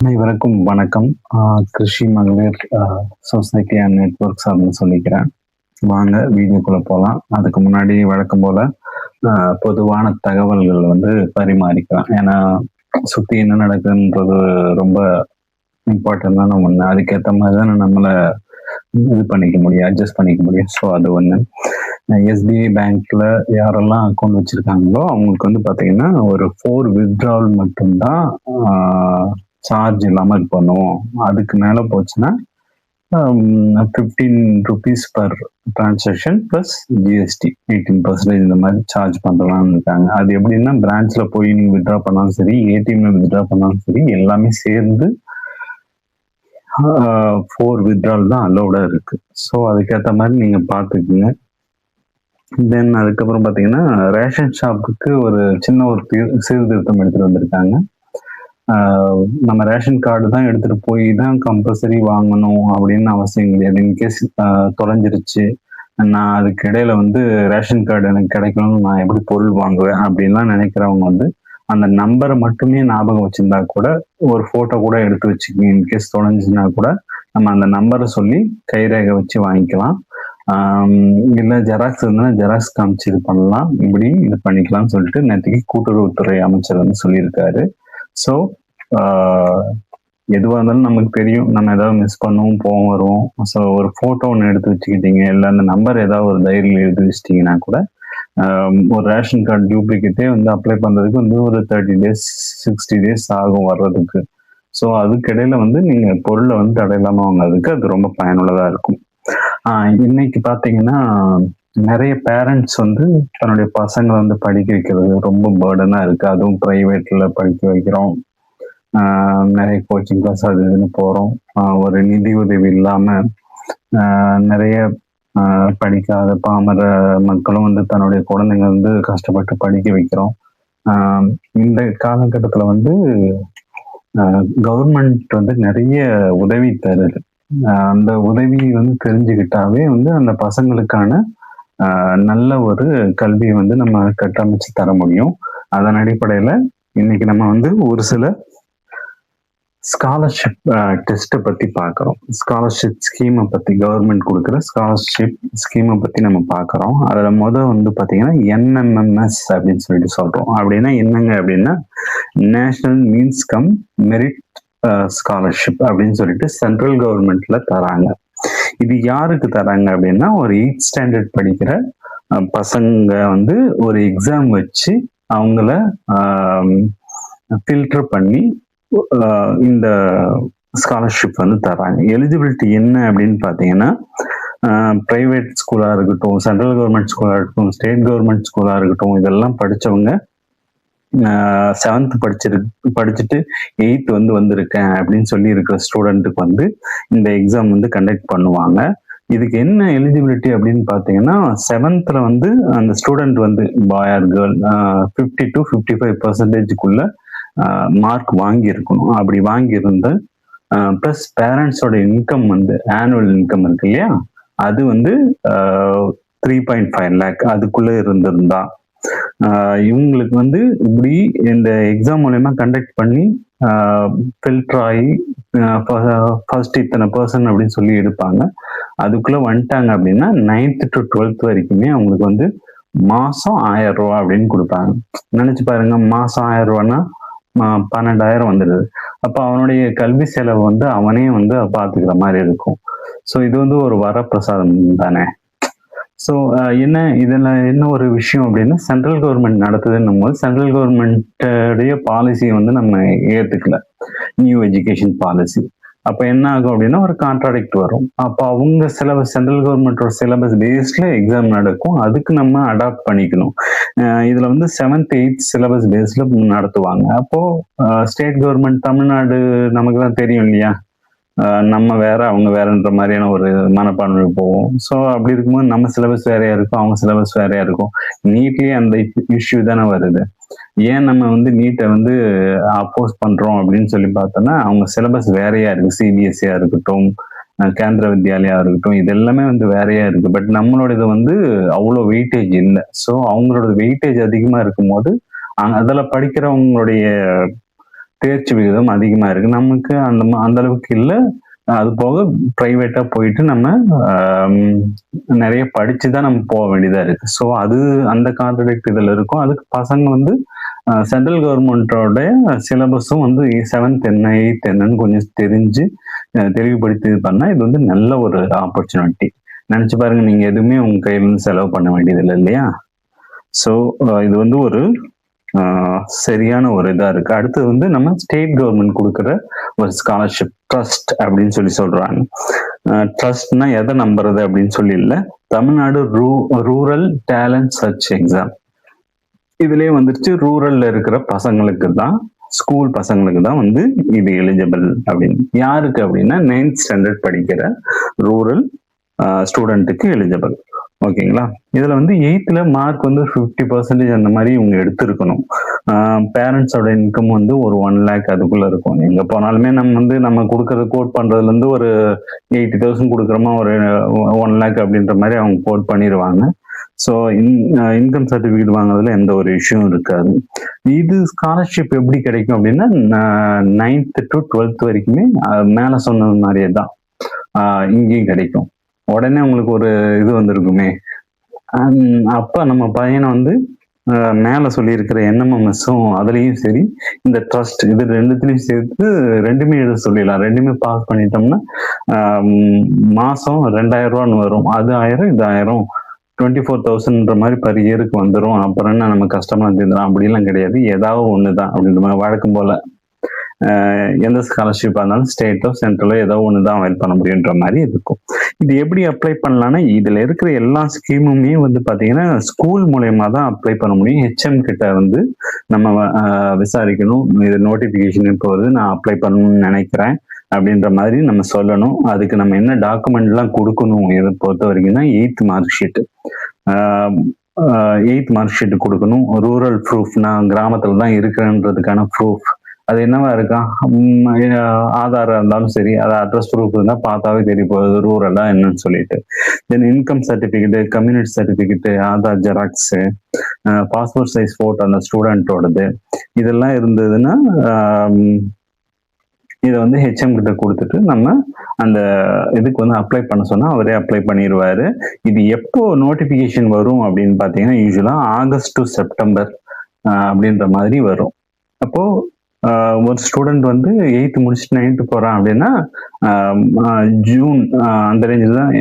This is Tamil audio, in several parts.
அனைவருக்கும் வணக்கம். கிருஷி மகளிர் சொசைட்டி அண்ட் நெட்வொர்க்ஸ் அப்படின்னு சொல்லிக்கிறேன். வாங்க வீடியோக்குள்ள போகலாம். அதுக்கு முன்னாடி வழக்கம் போல பொதுவான தகவல்கள் பரிமாறிக்கலாம். ஏன்னா சுற்றி என்ன நடக்குதுன்றது ரொம்ப இம்பார்ட்டண்டான ஒன்று. அதுக்கேற்ற மாதிரி தான் நம்மளை இது பண்ணிக்க முடியும், அட்ஜஸ்ட் பண்ணிக்க முடியும். ஸோ அது ஒன்று. எஸ்பிஐ பேங்க்ல யாரெல்லாம் அக்கௌண்ட் வச்சிருக்காங்களோ அவங்களுக்கு பார்த்தீங்கன்னா ஒரு 4 வித்ட்ராவல் மட்டும்தான் சார்ஜ் இல்லாமல் இது பண்ணுவோம். அதுக்கு மேலே போச்சுன்னா 15 rupees per transaction plus GST 18% இந்த மாதிரி சார்ஜ் பண்ணுறலாம்னு இருக்காங்க. அது எப்படின்னா பிரான்ச்சில் போய் நீங்கள் வித்ட்ரா பண்ணாலும் சரி, ஏடிஎம்ல வித்ட்ரா பண்ணாலும் சரி, எல்லாமே சேர்ந்து 4 வித்ட்ராவல் தான் அலோடாக இருக்கு. ஸோ அதுக்கேற்ற மாதிரி நீங்கள் பார்த்துக்குங்க. தென் அதுக்கப்புறம் பார்த்தீங்கன்னா ரேஷன் ஷாப்புக்கு ஒரு சின்ன ஒரு சீர்திருத்தம் எடுத்துகிட்டு வந்திருக்காங்க. நம்ம ரேஷன் கார்டு தான் எடுத்துட்டு போய் தான் கம்பல்சரி வாங்கணும் அப்படின்னு அவசியம் கிடையாது. இன்கேஸ் தொலைஞ்சிருச்சு, நான் அதுக்கு இடையில ரேஷன் கார்டு எனக்கு கிடைக்கணும்னு நான் எப்படி பொருள் வாங்குவேன் அப்படின்லாம் நினைக்கிறவங்க அந்த நம்பரை மட்டுமே ஞாபகம் வச்சிருந்தா கூட, ஒரு போட்டோ கூட எடுத்து வச்சுக்கோங்க. இன்கேஸ் தொலைஞ்சுன்னா கூட நம்ம அந்த நம்பரை சொல்லி கைரேகை வச்சு வாங்கிக்கலாம். இல்லை ஜெராக்ஸ் இருந்தாலும் ஜெராக்ஸ் காமிச்சு இது பண்ணலாம், இப்படி இது பண்ணிக்கலாம்னு சொல்லிட்டு நேற்றுக்கு கூட்டுறவுத்துறை அமைச்சர் சொல்லியிருக்காரு. ஸோ எதுவாக இருந்தாலும் நமக்கு தெரியும், நம்ம ஏதாவது மிஸ் பண்ணுவோம், போவோம் வருவோம். ஸோ ஒரு ஃபோட்டோ ஒன்று எடுத்து வச்சுக்கிட்டீங்க, இல்லை அந்த நம்பர் ஏதாவது ஒரு டைரியில் எடுத்து வச்சிட்டிங்கன்னா கூட ஒரு ரேஷன் கார்டு டூப்ளிகேட்டே அப்ளை பண்ணுறதுக்கு ஒரு 30 days 60 days ஆகும் வர்றதுக்கு. ஸோ அதுக்கு இடையில நீங்கள் பொருளை தடை இல்லாமல் வாங்குறதுக்கு அது ரொம்ப பயனுள்ளதாக இருக்கும். இன்னைக்கு பார்த்தீங்கன்னா நிறைய பேரண்ட்ஸ் தன்னுடைய பசங்களை படிக்க வைக்கிறது ரொம்ப பேர்டனாக இருக்கு. அதுவும் ப்ரைவேட்ல படிக்க வைக்கிறோம், நிறைய கோச்சிங் கிளாஸ் அது இதுன்னு போகிறோம். ஒரு நிதி உதவி இல்லாமல் நிறைய படிக்காத பாமர மக்களும் தன்னுடைய குழந்தைங்க கஷ்டப்பட்டு படிக்க வைக்கிறோம். இந்த காலகட்டத்தில் கவர்மெண்ட் நிறைய உதவி தருது. அந்த உதவி தெரிஞ்சுக்கிட்டாவே அந்த பசங்களுக்கான நல்ல ஒரு கல்வியை நம்ம கட்டமைச்சு தர முடியும். அதன் அடிப்படையில் இன்னைக்கு நம்ம ஒரு சில ஸ்காலர்ஷிப் டெஸ்ட்டை பற்றி பார்க்குறோம். ஸ்காலர்ஷிப் ஸ்கீமை பற்றி, கவர்மெண்ட் கொடுக்குற ஸ்காலர்ஷிப் ஸ்கீமை பற்றி நம்ம பார்க்குறோம். அதில் பார்த்தீங்கன்னா NMMS அப்படின்னு சொல்லிட்டு சொல்கிறோம். அப்படின்னா என்னங்க அப்படின்னா national means come merit scholarship அப்படின்னு சொல்லிட்டு சென்ட்ரல் கவர்மெண்ட்ல தராங்க. இது யாருக்கு தராங்க அப்படின்னா ஒரு 8th ஸ்டாண்டர்ட் படிக்கிற பசங்க ஒரு எக்ஸாம் வச்சு அவங்கள ஃபில்டர் பண்ணி இந்த ஸ்காலர்ஷிப் தராங்க. எலிஜிபிலிட்டி என்ன அப்படின்னு பார்த்தீங்கன்னா பிரைவேட் ஸ்கூலாக இருக்கட்டும், சென்ட்ரல் கவர்மெண்ட் ஸ்கூலாக இருக்கட்டும், ஸ்டேட் கவர்மெண்ட் ஸ்கூலாக இருக்கட்டும், இதெல்லாம் படித்தவங்க 7th படிச்சுட்டு 8th வந்திருக்கேன் அப்படின்னு சொல்லி இருக்கிற ஸ்டூடெண்ட்டுக்கு இந்த எக்ஸாம் கண்டக்ட் பண்ணுவாங்க. இதுக்கு என்ன எலிஜிபிலிட்டி அப்படின்னு பார்த்தீங்கன்னா 7th அந்த student boy or girl 50 to 55% mark வாங்கி இருக்கணும். அப்படி வாங்கியிருந்த ப்ளஸ் பேரண்ட்ஸோட இன்கம் ஆனுவல் இன்கம் இருக்கு இல்லையா, அது 3.5 lakh அதுக்குள்ள இருந்திருந்தா இவங்களுக்கு இப்படி இந்த எக்ஸாம் மூலயமா கண்டக்ட் பண்ணி ஃபில்டர் ஆகி ஃபர்ஸ்ட் இத்தனை பர்சன் அப்படின்னு சொல்லி எடுப்பாங்க. அதுக்குள்ள வந்துட்டாங்க அப்படின்னா 9th to 12th வரைக்குமே அவங்களுக்கு மாசம் 1000 ரூபா அப்படின்னு கொடுப்பாங்க. நினைச்சு பாருங்க, மாசம் 1000 ரூபான்னா 12,000 வந்துடுது. அப்போ அவனுடைய கல்வி செலவு அவனே பார்த்துக்கிற மாதிரி இருக்கும். ஸோ இது ஒரு வரப்பிரசாதம் தானே. ஸோ இதில் என்ன ஒரு விஷயம் அப்படின்னா சென்ட்ரல் கவர்மெண்ட் நடத்துதுன்னும் போது சென்ட்ரல் கவர்மெண்ட்டுடைய பாலிசியை நம்ம ஏற்றுக்கல, நியூ எஜுகேஷன் பாலிசி. அப்போ என்ன ஆகும் அப்படின்னா ஒரு கான்ட்ராடிக்ட் வரும். அப்போ அவங்க சிலபஸ், சென்ட்ரல் கவர்மெண்டோட சிலபஸ் பேஸ்ல எக்ஸாம் நடக்கும், அதுக்கு நம்ம அடாப்ட் பண்ணிக்கணும். இதில் 7th 8th சிலபஸ் பேஸ்ல நடத்துவாங்க. அப்போ ஸ்டேட் கவர்மெண்ட், தமிழ்நாடு நமக்கு தான் தெரியும் இல்லையா, நம்ம வேற அவங்க வேறன்ற மாதிரியான ஒரு மனப்பான்மை போவோம். ஸோ அப்படி இருக்கும்போது நம்ம சிலபஸ் வேறையா இருக்கும், அவங்க சிலபஸ் வேறையா இருக்கும். நீட்லயே அந்த இஷ்யூ தானே வருது. ஏன் நம்ம நீட்டை அப்போஸ் பண்றோம் அப்படின்னு சொல்லி பார்த்தோம்னா அவங்க சிலபஸ் வேறையா இருக்கு. சிபிஎஸ்சியா இருக்கட்டும், கேந்திர வித்யாலயா இருக்கட்டும், இது எல்லாமே வேறையா இருக்கு. பட் நம்மளோட இது அவ்வளோ வெயிட்டேஜ் இல்லை. ஸோ அவங்களோட வெயிட்டேஜ் அதிகமா இருக்கும் போது அதில் படிக்கிறவங்களுடைய தேர்ச்சி விகிதம் அதிகமா இருக்கு. நமக்கு அந்த அளவுக்கு இல்ல. அது போக பிரைவேட்டா போயிட்டு நம்ம நிறைய படிச்சு தான் நம்ம போக வேண்டியதா இருக்கு. ஸோ அது அந்த கான்ட்ராடிக்ட் இதுல இருக்கும். அதுக்கு பசங்க வந்து சென்ட்ரல் கவர்மெண்டோட சிலபஸும் வந்து 7th என்ன 8th என்னன்னு கொஞ்சம் தெரிஞ்சு தெளிவுபடுத்தி இது பண்ணா இது வந்து நல்ல ஒரு ஆப்பர்ச்சுனிட்டி. நினைச்சு பாருங்க, நீங்க எதுவுமே உங்க கையில இருந்து செலவு பண்ண வேண்டியது இல்லை இல்லையா? ஸோ இது வந்து ஒரு சரியான ஒரு இதா இருக்கு. அடுத்தது வந்து நம்ம ஸ்டேட் கவர்மெண்ட் கொடுக்குற ஒரு ஸ்காலர்ஷிப் ட்ரஸ்ட் அப்படின்னு சொல்லி சொல்றாங்க. ட்ரஸ்ட்னா எதை நம்புறது அப்படின்னு சொல்லி இல்லை, Tamil Nadu rural talent search exam. இதுலயே வந்துருச்சு ரூரல்ல இருக்கிற பசங்களுக்கு தான், ஸ்கூல் பசங்களுக்கு தான் வந்து இது எலிஜிபிள் அப்படின்னு. யாருக்கு அப்படின்னா 9th ஸ்டாண்டர்ட் படிக்கிற ரூரல் ஸ்டூடெண்ட்டுக்கு எலிஜிபிள். ஓகேங்களா? இதுல வந்து 8th மார்க் வந்து 50% அந்த மாதிரி இவங்க எடுத்திருக்கணும். பேரண்ட்ஸோட இன்கம் வந்து ஒரு 1 lakh அதுக்குள்ள இருக்கும். எங்க போனாலுமே நம்ம கொடுக்கறது கோட் பண்றதுல இருந்து ஒரு 80,000 கொடுக்குறோமா, ஒரு 1 lakh அப்படின்ற மாதிரி அவங்க கோட் பண்ணிடுவாங்க. ஸோ இன்கம் சர்டிஃபிகேட் வாங்குறதுல எந்த ஒரு இஷ்யூவும் இருக்காது. இது ஸ்காலர்ஷிப் எப்படி கிடைக்கும் அப்படின்னா 9th to 12th வரைக்குமே மேல சொன்னது மாதிரியே தான் இங்கேயும் கிடைக்கும். உடனே உங்களுக்கு ஒரு இது வந்திருக்குமே, அப்ப நம்ம பையனை வந்து மேல சொல்லியிருக்கிற NMMSும் அதுலயும் சரி, இந்த ட்ரஸ்ட் இது ரெண்டுத்துலயும் சேர்த்து ரெண்டுமே எழுத சொல்லிடலாம். ரெண்டுமே பாஸ் பண்ணிட்டோம்னா மாசம் 2000 ரூபான்னு வரும். அது 1000 இது 1000 24,000ன்ற மாதிரி பர் இயருக்கு வந்துடும். அப்புறம் என்ன நம்ம கஷ்டமா தீர்ந்துடும் அப்படிலாம் கிடையாது. ஏதாவது ஒண்ணுதான் அப்படின்ற மாதிரி வழக்கம் போல எந்த ஸ்காலர்ஷிப்பா இருந்தாலும் ஸ்டேட்டோ சென்ட்ரலோ ஏதோ ஒண்ணுதான் அவைல் பண்ண முடியுன்ற மாதிரி இருக்கும். இது எப்படி அப்ளை பண்ணலாம்னா, இதுல இருக்கிற எல்லா ஸ்கீமுமே வந்து பாத்தீங்கன்னா ஸ்கூல் மூலயமா தான் அப்ளை பண்ண முடியும். HM கிட்ட வந்து நம்ம விசாரிக்கணும். இது நோட்டிபிகேஷன் இப்போ வருது, நான் அப்ளை பண்ணணும்னு நினைக்கிறேன் அப்படின்ற மாதிரி நம்ம சொல்லணும். அதுக்கு நம்ம என்ன டாக்குமெண்ட் எல்லாம் கொடுக்கணும் இதை பொறுத்த வரைக்கும்னா 8th mark sheet 8th mark sheet கொடுக்கணும். ரூரல் ப்ரூஃப், நான் கிராமத்துல தான் இருக்கிறேன்றதுக்கான ப்ரூஃப். அது என்னவா இருக்கா, ஆதாரா இருந்தாலும் சரி, அது அட்ரஸ் ப்ரூஃப் இருந்தா பார்த்தாவே தெரிய போகுது ரூரலா என்னன்னு சொல்லிட்டு. Then income certificate, community certificate, Aadhaar xerox, passport size photo அந்த ஸ்டூடெண்டோடது, இதெல்லாம் இருந்ததுன்னா இதை வந்து HM கிட்ட கொடுத்துட்டு நம்ம அந்த இதுக்கு வந்து அப்ளை பண்ண சொன்னா அவரே அப்ளை பண்ணிடுவாரு. இது எப்போ நோட்டிபிகேஷன் வரும் அப்படின்னு பாத்தீங்கன்னா யூஸ்வலா ஆகஸ்ட் டு செப்டம்பர் அப்படின்ற மாதிரி வரும். அப்போ ஒரு ஸ்டூடெண்ட் வந்து 8th முடிச்சுட்டு 9th போறான் அப்படின்னா ஜூன் அந்த ரேஞ்சில் தான்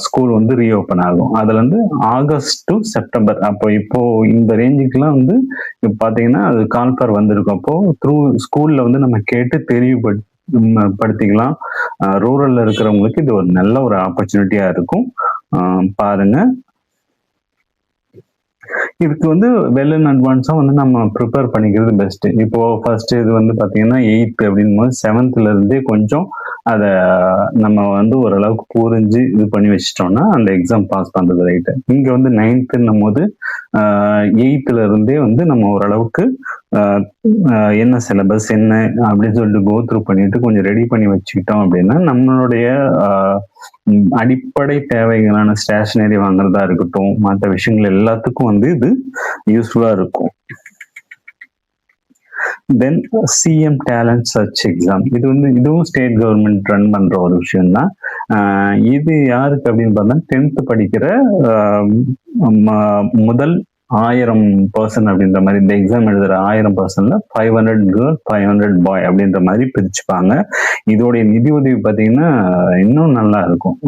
ஸ்கூல் வந்து ரீஓப்பன் ஆகும். அதுல இருந்து ஆகஸ்ட் டு செப்டம்பர். அப்போ இப்போ இந்த ரேஞ்சுக்கெல்லாம் வந்து இப்போ பார்த்தீங்கன்னா அது கால்ஃபர் வந்திருக்கும். அப்போ த்ரூ ஸ்கூல்ல வந்து நம்ம கேட்டு தெளிவுபடுத்திக்கலாம். ரூரல்ல இருக்கிறவங்களுக்கு இது ஒரு நல்ல ஒரு ஆப்பர்ச்சுனிட்டியா இருக்கும். பாருங்க, இதுக்கு வந்து வெல் இன் அட்வான்ஸா வந்து நம்ம ப்ரிப்பேர் பண்ணிக்கிறது பெஸ்ட். இப்போ ஃபர்ஸ்ட் இது வந்து பாத்தீங்கன்னா 8th அப்படின் போது 7thல இருந்தே கொஞ்சம் அதை நம்ம வந்து ஓரளவுக்கு புரிஞ்சு இது பண்ணி வச்சிட்டோம்னா அந்த எக்ஸாம் பாஸ் பண்றது ரைட்டு. இங்க வந்து 9thன்னும் போது 8thல இருந்தே வந்து நம்ம ஓரளவுக்கு என்ன சிலபஸ் என்ன அப்படின்னு சொல்லிட்டு கோ த்ரூ பண்ணிட்டு கொஞ்சம் ரெடி பண்ணி வச்சுக்கிட்டோம் அப்படின்னா நம்மளுடைய அடிப்படை தேவைகளான ஸ்டேஷனரி வாங்குறதா இருக்கட்டும், மற்ற விஷயங்கள் எல்லாத்துக்கும் வந்து இது யூஸ்ஃபுல்லா இருக்கும். தென் CM டேலண்ட் சர்ச் எக்ஸாம், இது வந்து இதுவும் ஸ்டேட் கவர்மெண்ட் ரன் பண்ற ஒரு விஷயம் தான். இது யாருக்கு அப்படின்னு பார்த்தா 10th படிக்கிற முதல் 1000% அப்படின்ற மாதிரி இந்த எக்ஸாம் எழுதுற 1000%ல 500 கேர்ள் 500 பாய் அப்படின்ற மாதிரி பிரிச்சுப்பாங்க. இதோடைய நிதி உதவி பார்த்தீங்கன்னா இன்னும் நல்லா இருக்கும்.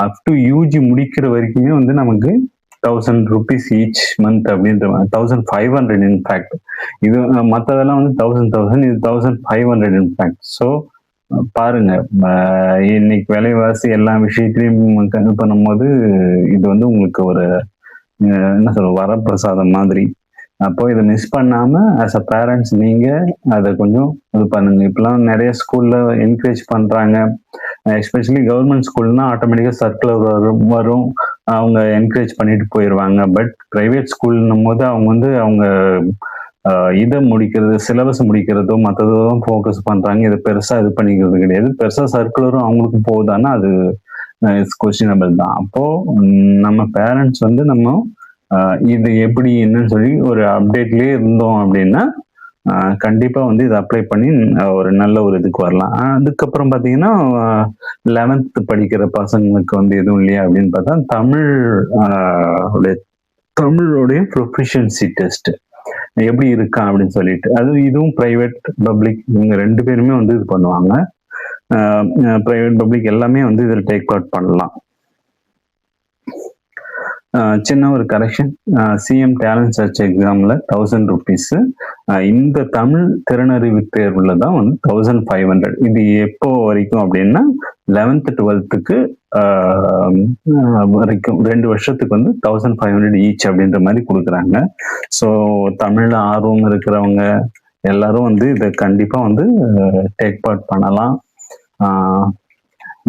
அப் டு UG முடிக்கிற வரைக்குமே வந்து நமக்கு 1000 rupees each month அப்படின்ற 1500 இன்ஃபேக்ட். இது மற்றதெல்லாம் வந்து 1000 இது 1500 இன்ஃபேக்ட். ஸோ பாருங்க, இன்னைக்கு விலைவாசி எல்லா விஷயத்திலையும் இது பண்ணும்போது இது வந்து உங்களுக்கு ஒரு என்ன சொல்ற வரப்பிரசாதம் மாதிரி. அப்போ இதை மிஸ் பண்ணாம ஆஸ் அ பேரண்ட்ஸ் நீங்க அதை கொஞ்சம் இது பண்ணுங்க. இப்பெல்லாம் நிறைய ஸ்கூல்ல என்கரேஜ் பண்றாங்க. எஸ்பெஷலி கவர்மெண்ட் ஸ்கூல்னா ஆட்டோமேட்டிக்கா சர்க்குலர் வரும், அவங்க என்கரேஜ் பண்ணிட்டு போயிடுவாங்க. பட் பிரைவேட் ஸ்கூல்னும் போது அவங்க வந்து அவங்க இதை முடிக்கிறது, சிலபஸ் முடிக்கிறதோ மற்றதோ ஃபோக்கஸ் பண்றாங்க. இதை பெருசா இது பண்ணிக்கிறது கிடையாது. பெருசா சர்க்குலரும் அவங்களுக்கு போகுதான்னா அது கொஸ்டினபிள் தான். அப்போ நம்ம பேரண்ட்ஸ் வந்து நம்ம இது எப்படி என்னன்னு சொல்லி ஒரு அப்டேட்லயே இருந்தோம் அப்படின்னா கண்டிப்பா வந்து இதை அப்ளை பண்ணி ஒரு நல்ல ஒரு இதுக்கு வரலாம். அதுக்கப்புறம் பார்த்தீங்கன்னா 11th படிக்கிற பசங்களுக்கு வந்து எதுவும் இல்லையா அப்படின்னு பார்த்தா தமிழ் உடைய தமிழோடைய ப்ரொஃபிஷியன்சி டெஸ்ட் எப்படி இருக்கா அப்படின்னு சொல்லிட்டு அது இதுவும் பிரைவேட் பப்ளிக் இவங்க 2 பேருமே வந்து இது பண்ணுவாங்க. பிரைவேட் பப்ளிக் எல்லாமே வந்து இதில் டேக் பார்ட் பண்ணலாம். சின்ன ஒரு கரெக்ஷன், சிஎம் டேலண்ட் சர்ச் எக்ஸாமில் 1000 ருபீஸ், இந்த தமிழ் திறனறிவு தேர்வில் தான் வந்து 1500. இது எப்போ வரைக்கும் அப்படின்னா 11th 12th வரைக்கும் 2 வருஷத்துக்கு வந்து 1500 ஈச் அப்படின்ற மாதிரி கொடுக்குறாங்க. ஸோ தமிழில் ஆர்வம் இருக்கிறவங்க எல்லாரும் வந்து இதை கண்டிப்பாக வந்து டேக் பார்ட் பண்ணலாம்.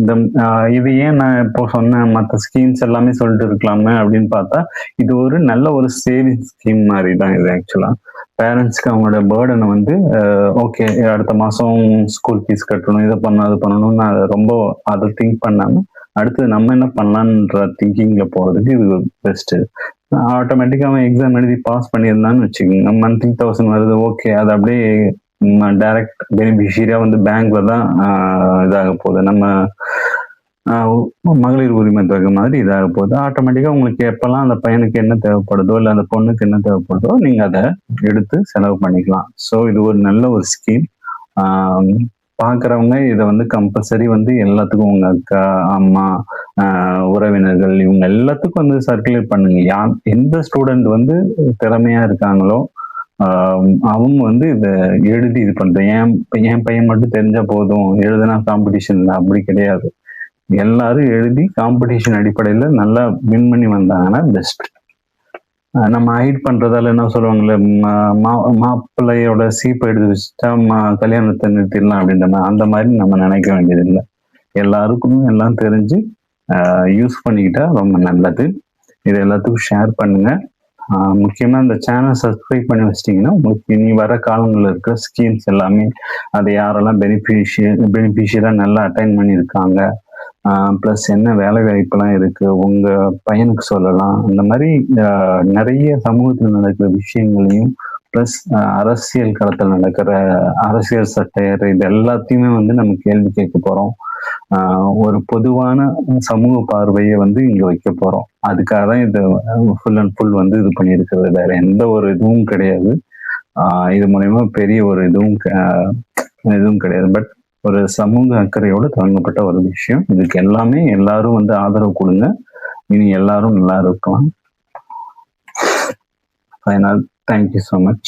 இந்த இது ஏன் நான் இப்போ சொன்ன மற்ற ஸ்கீம்ஸ் எல்லாமே சொல்லிட்டு இருக்கலாமே அப்படின்னு பார்த்தா இது ஒரு நல்ல ஒரு சேவிங் ஸ்கீம் மாதிரி தான் இது. ஆக்சுவலா பேரண்ட்ஸ்க்கு அவங்களோட பேர்டனை வந்து ஓகே அடுத்த மாதம் ஸ்கூல் ஃபீஸ் கட்டணும், இதை பண்ணணும் அது பண்ணணும்னு அதை ரொம்ப அதை திங்க் பண்ணாமல் அடுத்து நம்ம என்ன பண்ணலான்ற திங்கிங்கில் போகிறதுக்கு இது பெஸ்ட்டு. ஆட்டோமேட்டிக்காக அவன் எக்ஸாம் எழுதி பாஸ் பண்ணியிருந்தான்னு வச்சுக்கோங்க, மந்த்லி 1000 வருது, ஓகே அது அப்படியே டைரக்ட் பெனிஃபிஷியரியா வந்து பேங்க்ல தான் இதாக போகுது. நம்ம மகளிர் உரிமை தொகை மாதிரி இதாக போகுது. ஆட்டோமேட்டிக்கா உங்களுக்கு எப்பெல்லாம் அந்த பையனுக்கு என்ன தேவைப்படுதோ இல்லை அந்த பொண்ணுக்கு என்ன தேவைப்படுதோ நீங்க அதை எடுத்து செலவு பண்ணிக்கலாம். ஸோ இது ஒரு நல்ல ஒரு ஸ்கீம். பார்க்குறவங்க இதை வந்து கம்பல்சரி வந்து எல்லாத்துக்கும் உங்க அக்கா அம்மா உறவினர்கள் இவங்க எல்லாத்துக்கும் வந்து சர்க்குலேட் பண்ணுங்க. எந்த ஸ்டூடெண்ட் வந்து திறமையா இருக்காங்களோ அவங்க வந்து இதை எழுதி இது பண்றேன். என் பையன் மட்டும் தெரிஞ்சா போதும் எழுதுனா காம்படிஷன் இல்லை, அப்படி கிடையாது. எல்லாரும் எழுதி காம்படிஷன் அடிப்படையில் நல்லா வின் பண்ணி வந்தாங்கன்னா பெஸ்ட். நம்ம ஹைட் பண்றதால என்ன சொல்லுவாங்கல்ல, மாப்பிள்ளையோட சீப்பை எடுத்து வச்சுட்டா கல்யாணத்தை நிறுத்திடலாம் அப்படின்ற அந்த மாதிரி நம்ம நினைக்க வேண்டியதில்லை. எல்லாருக்கும் எல்லாம் தெரிஞ்சு யூஸ் பண்ணிக்கிட்டா ரொம்ப நல்லது. இது எல்லாத்துக்கும் ஷேர் பண்ணுங்க. முக்கியமாக இந்த சேனல் சப்ஸ்கிரைப் பண்ணி வச்சிட்டிங்கன்னா உங்களுக்கு இனி வர காலங்களில் இருக்கிற ஸ்கீம்ஸ் எல்லாமே அதை யாரெல்லாம் பெனிஃபிஷியராக நல்லா அட்டைன் பண்ணியிருக்காங்க, ப்ளஸ் என்ன வேலை வாய்ப்பெல்லாம் இருக்குது உங்கள் பையனுக்கு சொல்லலாம். அந்த மாதிரி நிறைய சமூகத்தில் நடக்கிற விஷயங்களையும் ப்ளஸ் அரசியல் களத்தில் நடக்கிற அரசியல் சட்டையர் இது எல்லாத்தையுமே வந்து நம்ம கேள்வி கேட்க போகிறோம். ஒரு பொதுவான சமூக பார்வையை வந்து இங்க வைக்க போறோம். அதுக்காக தான் இது ஃபுல் அண்ட் ஃபுல் வந்து இது பண்ணியிருக்கிறது, வேற எந்த ஒரு இதுவும் கிடையாது. இது மூலயமா பெரிய ஒரு இதுவும் கிடையாது. பட் ஒரு சமூக அக்கறையோடு தொடங்கப்பட்ட ஒரு விஷயம். இதுக்கு எல்லாமே எல்லாரும் வந்து ஆதரவு கொடுங்க. இனி எல்லாரும் நல்லா இருக்கலாம். Final, thank you so much.